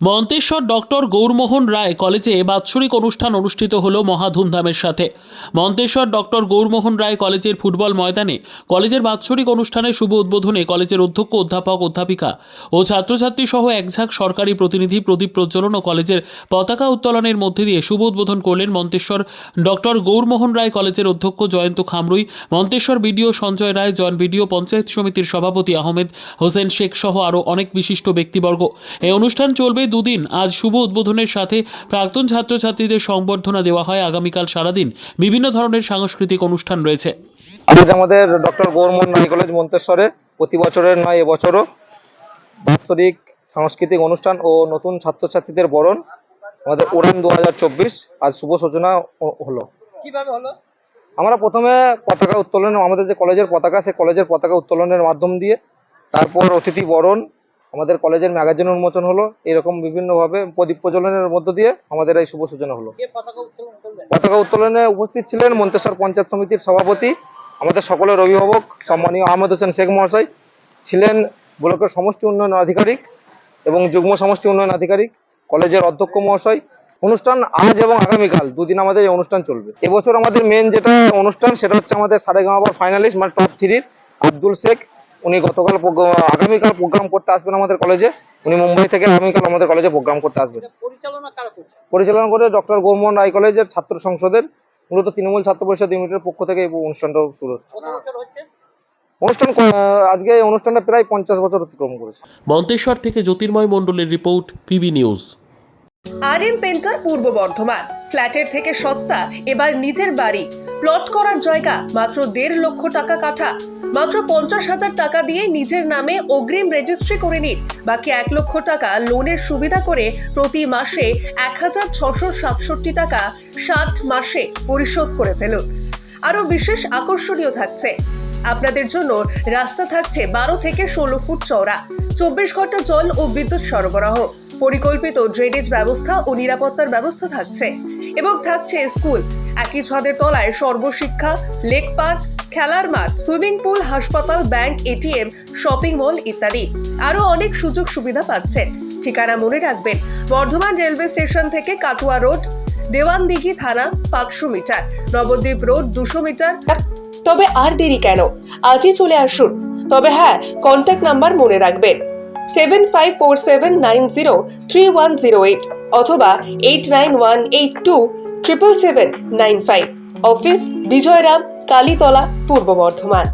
Manteswar doctor Gourmohan রায় কলেজে বাৎসরিক অনুষ্ঠান অনুষ্ঠিত হলো মহা ধুমধামের সাথে। মন্তেশ্বর ডক্টর গৌরমোহন রায় কলেজের ফুটবল ময়দানে কলেজের বাৎসরিক অনুষ্ঠানের শুভ উদ্বোধনে কলেজের অধ্যক্ষ, অধ্যাপক, অধ্যাপিকা ও ছাত্রছাত্রী সহ একঝাঁক সরকারি প্রতিনিধি প্রদীপ প্রজ্বলন ও কলেজের পতাকা উত্তোলনের মধ্যে দিয়ে শুভ উদ্বোধন করলেন মন্তেশ্বর ডক্টর গৌরমোহন রায় কলেজের অধ্যক্ষ Jayanta Khamrui, Manteswar BDO Sanjay Roy, joint BDO panchayat সমিতির সভাপতি আহমেদ হোসেন শেখ সহ আরও অনেক বিশিষ্ট ব্যক্তিবর্গ। এই অনুষ্ঠান চলবে দুদিন। আজ শুভ উদ্বোধনের সাথে প্রাক্তন ছাত্রছাত্রীদের সংবর্ধনা দেওয়া হয়। আগামীকাল সারাদিন বিভিন্ন ধরনের সাংস্কৃতিক অনুষ্ঠান রয়েছে। আজ আমাদের ডক্টর গৌরমোহন রায় কলেজ মন্তেশ্বরে প্রতি বছরের নয় এবছরও বাৎসরিক সাংস্কৃতিক অনুষ্ঠান ও নতুন ছাত্রছাত্রীদের বরণ আমাদের উড়ান 2024 আজ শুভ সূচনা হলো। কিভাবে হলো? আমরা প্রথমে পতাকা উত্তোলন, আমাদের যে কলেজের পতাকা, সেই কলেজের পতাকা উত্তোলনের মাধ্যম দিয়ে, তারপর অতিথি বরণ, আমাদের কলেজের ম্যাগাজিন উন্মোচন হলো। এরকম বিভিন্নভাবে প্রদীপ প্রজ্বলনের মধ্য দিয়ে আমাদের এই শুভ সূচনা হলো। কে পতাকা উত্তোলন করলেন? পতাকা উত্তোলনে উপস্থিত ছিলেন মন্তেশ্বর পঞ্চায়েত সমিতির সভাপতি, আমাদের সকলের অভিভাবক সম্মানীয় আহমেদ হোসেন শেখ মহাশয়, ছিলেন ব্লকের সমষ্টি উন্নয়ন আধিকারিক এবং যুগ্ম সমষ্টি উন্নয়ন আধিকারিক, কলেজের অধ্যক্ষ মহাশয়। অনুষ্ঠান আজ এবং আগামীকাল দুদিন আমাদের এই অনুষ্ঠান চলবে। এবছর আমাদের মেন যেটা অনুষ্ঠান সেটা হচ্ছে আমাদের সারেগামাপা ফাইনালিস্ট মানে টপ 3 আব্দুল শেখ। উনি আগামীকাল প্রোগ্রাম করতে আসবেন আমাদের কলেজে। উনি মুম্বাই থেকে আগামীকাল আমাদের কলেজে প্রোগ্রাম করতে আসবেন। পরিচালনা কারা করছে? পরিচালনা করে ডক্টর গৌরমোহন রায় কলেজের ছাত্র সংসদের, মূলত তৃণমূল ছাত্র পরিষদ ইউনিটের পক্ষ থেকে এই অনুষ্ঠানটা শুরু হচ্ছে। কত বছর হচ্ছে অনুষ্ঠান আজকে এই অনুষ্ঠানটা প্রায় 50 বছর অতিক্রম করেছে। মন্তেশ্বর থেকে জ্যোতির্ময় মণ্ডলের report, PB news. R painter পূর্ব বর্ধমান। ফ্ল্যাটের থেকে সস্তা এবার নিজের বাড়ি। প্লট করার জায়গা মাত্র 1.5 লক্ষ টাকা কাঠা। মাত্র 50,000 টাকা দিয়ে নিজের নামে অগ্রিম রেজিস্ট্রি করে নিন। বাকি 1 লক্ষ টাকা লোনের সুবিধা করে প্রতি মাসে 1,667 টাকা 60 মাসে পরিশোধ করে ফেলুন। আরও বিশেষ আকর্ষণীয় থাকছে, আপনাদের জন্য রাস্তা থাকছে 12 থেকে 16 ফুট চওড়া, 24 ঘন্টা জল ও বিদ্যুৎ সরবরাহ, পরিকল্পিত ড্রেনেজ ব্যবস্থা ও নিরাপত্তার ব্যবস্থা থাকছে এবং থাকছে স্কুল। একই ছাদের তলায় সর্বশিক্ষা, লেক পার্ক, খেলার মাঠ, সুইমিং পুল, হাসপাতাল, ব্যাংক, এটিএম, শপিং মল ইত্যাদি আরও অনেক সুযোগ সুবিধা পাচ্ছেন। ঠিকানা মনে রাখবেন, বর্ধমান রেলওয়ে স্টেশন থেকে কাটুয়া রোড, দেওয়ানদিঘি থানা 500 মিটার, নবদ্বীপ রোড 200 মিটার। তবে আর দেরি কেন, আজই চলে আসুন। তবে হ্যাঁ, কন্ট্যাক্ট নাম্বার মনে রাখবেন 7547903108 অথবা 8918277795। অফিস বিজয়রাম, কালীতলা, পূর্ব বর্ধমান।